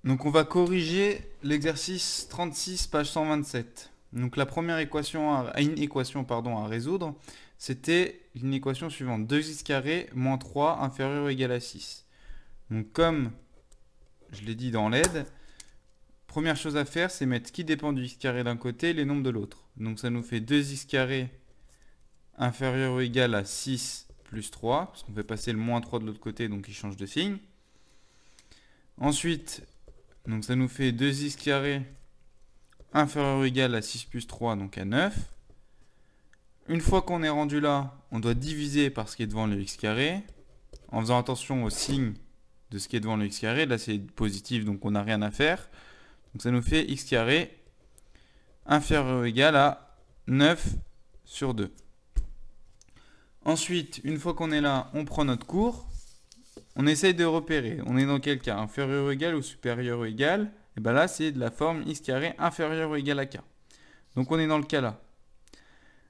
Donc on va corriger l'exercice 36, page 127. Donc la première une équation à résoudre, c'était une équation suivante. 2x carré moins 3 inférieur ou égal à 6. Donc comme je l'ai dit dans l'aide, première chose à faire, c'est mettre ce qui dépend du x carré d'un côté et les nombres de l'autre. Donc ça nous fait 2x carré inférieur ou égal à 6 plus 3, parce qu'on fait passer le moins 3 de l'autre côté, donc il change de signe. Ensuite, donc ça nous fait 2x carré inférieur ou égal à 6 plus 3, donc à 9. Une fois qu'on est rendu là, on doit diviser par ce qui est devant le x carré, en faisant attention au signe de ce qui est devant le x carré. Là, c'est positif, donc on n'a rien à faire. Donc ça nous fait x carré inférieur ou égal à 9 sur 2. Ensuite, une fois qu'on est là, on prend notre cours. On essaye de repérer. On est dans quel cas? Inférieur ou égal ou supérieur ou égal? Et bien là, c'est de la forme x carré inférieur ou égal à k. Donc on est dans le cas là.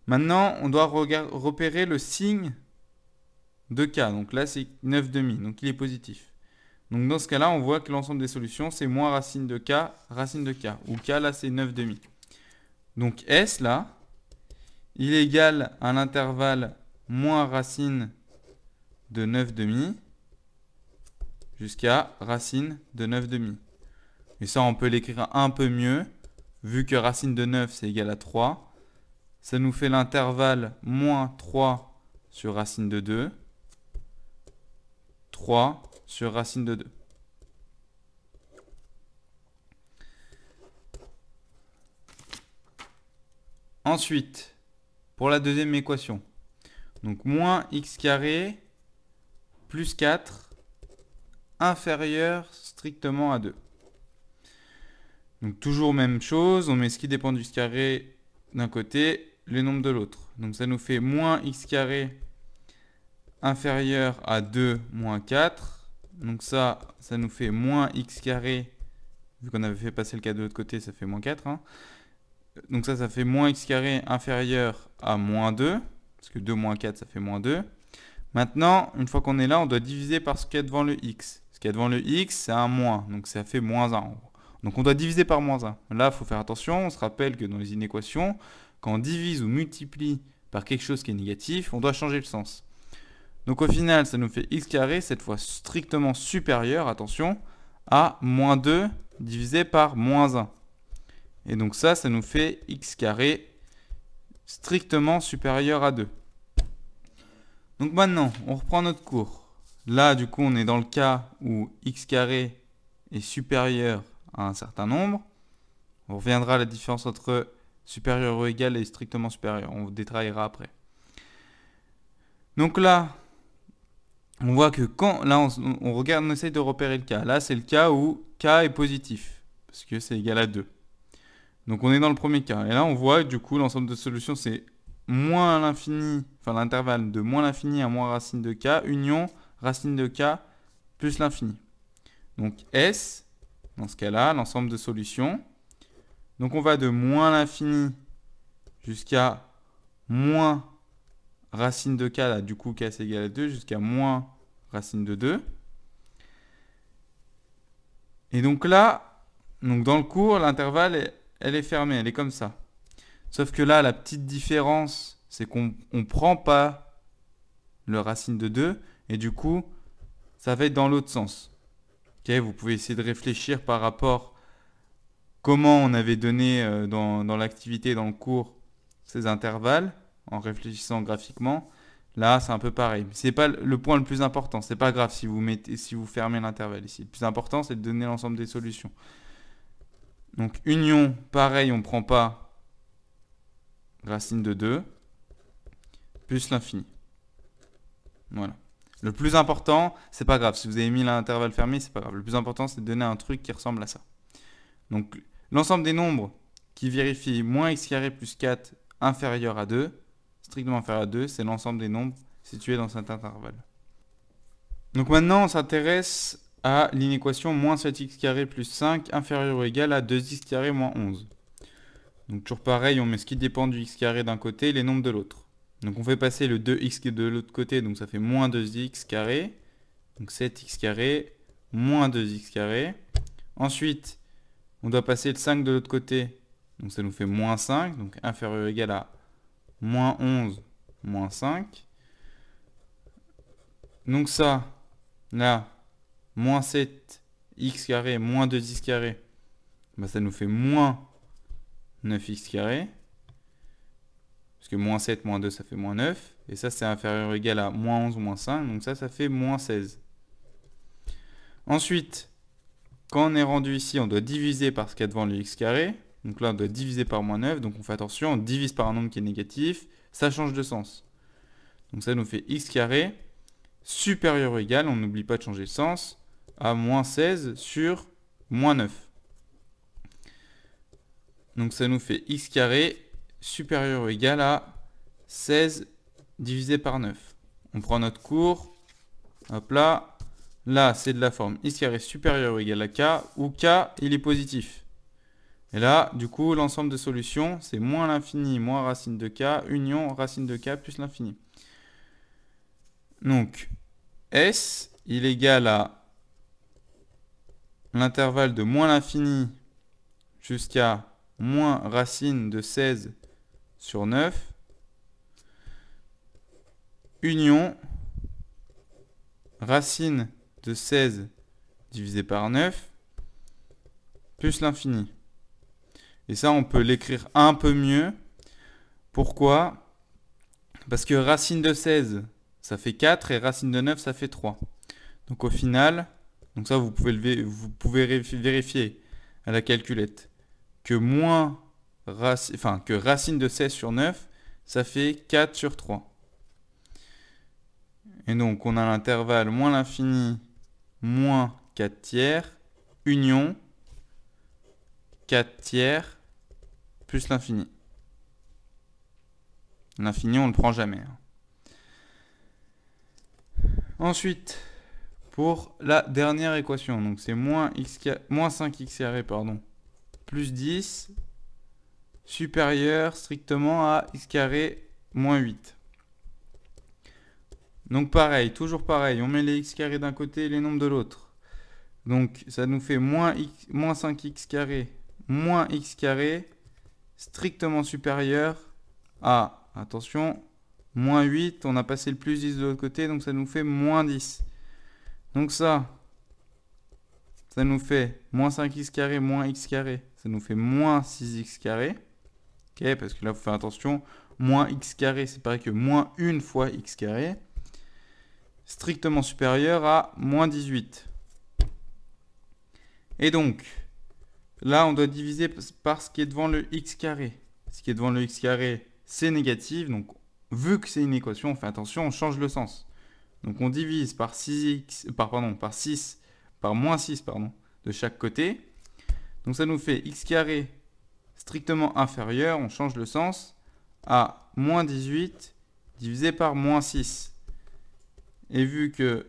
Maintenant, on doit repérer le signe de k. Donc là, c'est 9 demi. Donc il est positif. Donc dans ce cas-là, on voit que l'ensemble des solutions, c'est moins racine de k, racine de k. Ou k, là, c'est 9 demi. Donc S, là, il est égal à l'intervalle moins racine de 9 demi jusqu'à racine de 9 demi. Et ça, on peut l'écrire un peu mieux. Vu que racine de 9, c'est égal à 3. Ça nous fait l'intervalle moins 3 sur racine de 2. 3 sur racine de 2. Ensuite, pour la deuxième équation. Donc, moins x carré plus 4 inférieur strictement à 2. Donc toujours même chose, on met ce qui dépend du x carré d'un côté, les nombres de l'autre. Donc ça nous fait moins x carré inférieur à 2 moins 4. Donc ça nous fait moins x carré, vu qu'on avait fait passer le cas de l'autre côté, ça fait moins 4. Hein. Donc ça fait moins x carré inférieur à moins 2, parce que 2 moins 4, ça fait moins 2. Maintenant, une fois qu'on est là, on doit diviser par ce qu'il y a devant le x. Ce qu'il y a devant le x, c'est un moins, donc ça fait moins 1 en gros. Donc on doit diviser par moins 1. Là, il faut faire attention, on se rappelle que dans les inéquations, quand on divise ou multiplie par quelque chose qui est négatif, on doit changer le sens. Donc au final, ça nous fait x carré, cette fois strictement supérieur, attention, à moins 2 divisé par moins 1. Et donc ça nous fait x carré strictement supérieur à 2. Donc maintenant, on reprend notre cours. Là, du coup, on est dans le cas où x carré est supérieur à un certain nombre. On reviendra à la différence entre supérieur ou égal et strictement supérieur. On détaillera après. Donc là, on voit que quand là on regarde, on essaye de repérer le cas. Là, c'est le cas où k est positif, parce que c'est égal à 2. Donc on est dans le premier cas. Et là, on voit du coup l'ensemble de solutions, c'est moins l'infini, enfin l'intervalle de moins l'infini à moins racine de k, union racine de k plus l'infini. Donc S, dans ce cas-là, l'ensemble de solutions. Donc on va de moins l'infini jusqu'à moins racine de k, là, du coup k c'est égal à 2, jusqu'à moins racine de 2. Et donc là, donc dans le cours, l'intervalle, elle est fermée, elle est comme ça. Sauf que là, la petite différence, c'est qu'on ne prend pas le racine de 2, et du coup, ça va être dans l'autre sens. Okay, vous pouvez essayer de réfléchir par rapport comment on avait donné dans l'activité, dans le cours, ces intervalles, en réfléchissant graphiquement. Là, c'est un peu pareil. Ce n'est pas le point le plus important. Ce n'est pas grave si vous fermez l'intervalle ici. Le plus important, c'est de donner l'ensemble des solutions. Donc, union, pareil, on ne prend pas racine de 2, plus l'infini. Voilà. Le plus important, c'est pas grave. Si vous avez mis l'intervalle fermé, c'est pas grave. Le plus important, c'est de donner un truc qui ressemble à ça. Donc, l'ensemble des nombres qui vérifient moins x carré plus 4 inférieur à 2, strictement inférieur à 2, c'est l'ensemble des nombres situés dans cet intervalle. Donc maintenant, on s'intéresse à l'inéquation moins 7x carré plus 5 inférieur ou égal à 2x carré moins 11. Donc toujours pareil, on met ce qui dépend du x carré d'un côté et les nombres de l'autre. Donc on fait passer le 2x de l'autre côté, donc ça fait moins 2x carré. Donc 7x carré moins 2x carré. Ensuite, on doit passer le 5 de l'autre côté. Donc ça nous fait moins 5. Donc inférieur ou égal à moins 11, moins 5. Donc ça, là, moins 7x carré, moins 2x carré, bah ça nous fait moins 9x carré. Parce que moins 7, moins 2, ça fait moins 9. Et ça, c'est inférieur ou égal à moins 11, moins 5. Donc ça fait moins 16. Ensuite, quand on est rendu ici, on doit diviser par ce qu'il y a devant le x carré. Donc là, on doit diviser par moins 9. Donc on fait attention, on divise par un nombre qui est négatif. Ça change de sens. Donc ça nous fait x carré supérieur ou égal, on n'oublie pas de changer de sens, à moins 16 sur moins 9. Donc ça nous fait x carré supérieur ou égal à 16 divisé par 9. On prend notre cours, hop là, là c'est de la forme x carré supérieur ou égal à k, où k il est positif. Et là, du coup, l'ensemble de solutions, c'est moins l'infini moins racine de k, union racine de k plus l'infini. Donc, S, il est égal à l'intervalle de moins l'infini jusqu'à moins racine de 16 sur 9, union racine de 16 divisé par 9, plus l'infini. Et ça, on peut l'écrire un peu mieux. Pourquoi? Parce que racine de 16, ça fait 4 et racine de 9, ça fait 3. Donc au final, donc ça vous pouvez vérifier à la calculette que que racine de 16 sur 9, ça fait 4 sur 3. Et donc on a l'intervalle moins l'infini moins 4 tiers, union 4 tiers plus l'infini. L'infini, on ne le prend jamais. Ensuite, pour la dernière équation, donc c'est moins 5x carré plus 10 supérieur strictement à x carré moins 8. Donc pareil, toujours pareil, on met les x carrés d'un côté et les nombres de l'autre. Donc ça nous fait moins 5x carré moins x carré strictement supérieur à, attention, moins 8, on a passé le plus 10 de l'autre côté, donc ça nous fait moins 10. Donc ça nous fait moins 5x carré moins x carré, ça nous fait moins 6x carré. Ok, parce que là, il faut faire attention, moins x carré, c'est pareil que moins 1 fois x carré, strictement supérieur à moins 18. Et donc, là, on doit diviser par ce qui est devant le x carré. Ce qui est devant le x carré, c'est négatif. Donc, vu que c'est une équation, on fait attention, on change le sens. Donc, on divise par 6, par moins 6 de chaque côté. Donc, ça nous fait x carré strictement inférieur, on change le sens, à moins 18 divisé par moins 6. Et vu que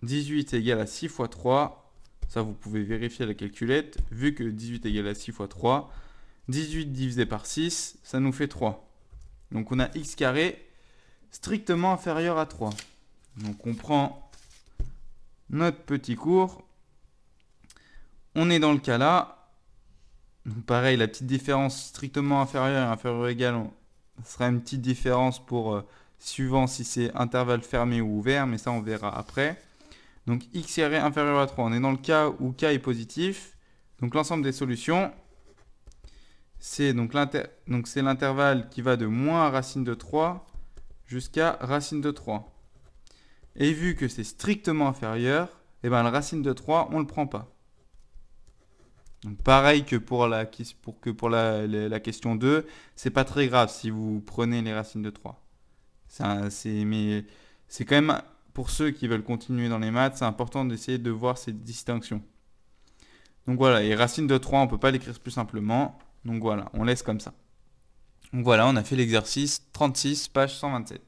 18 est égal à 6 fois 3, ça vous pouvez vérifier à la calculette, vu que 18 est égal à 6 fois 3, 18 divisé par 6, ça nous fait 3. Donc on a x carré strictement inférieur à 3. Donc on prend notre petit cours, on est dans le cas là. Donc pareil, la petite différence strictement inférieure et inférieure ou égale, ça sera une petite différence pour suivant si c'est intervalle fermé ou ouvert, mais ça on verra après. Donc x carré inférieur à 3, on est dans le cas où k est positif. Donc l'ensemble des solutions, c'est l'intervalle qui va de moins racine de 3 jusqu'à racine de 3. Et vu que c'est strictement inférieur, et ben la racine de 3, on ne le prend pas. Donc pareil que pour la question 2, c'est pas très grave si vous prenez les racines de 3. Mais c'est quand même, pour ceux qui veulent continuer dans les maths, c'est important d'essayer de voir ces distinctions. Donc voilà, et racine de 3, on ne peut pas l'écrire plus simplement. Donc voilà, on laisse comme ça. Donc voilà, on a fait l'exercice 36, page 127.